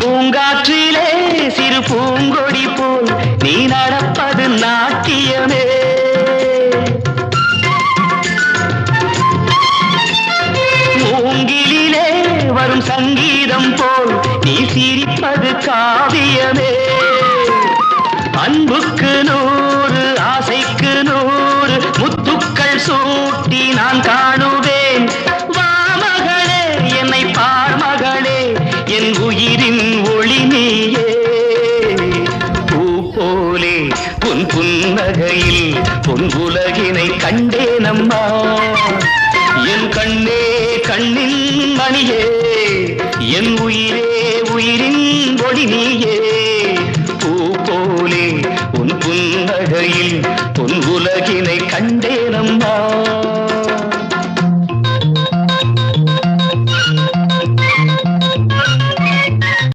பூங்காற்றிலே சிறு பூங்கொடி போல் நீ நடப்பது நாட்டியமே. மூங்கிலே வரும் சங்கீதம் போல் நீ சிரிப்பது காவியமே. அன்புக்கு 100 ஆசைக்கு 100 முத்துக்கள் சூட்டி நான் காணுவேன். வா மகளே என்னை பார் மகளே என் உயிரின் ஒளி நீயே. பூ போலே உன் புன்னகையில் பொன் உலகினை கண்டேனம்மா. என் கண்ணே கண்ணின் மணியே என் உயிரே உயிரின் ஒளி நீயே. பூ போலே உன் புன்னகையில் பொன் உலகினை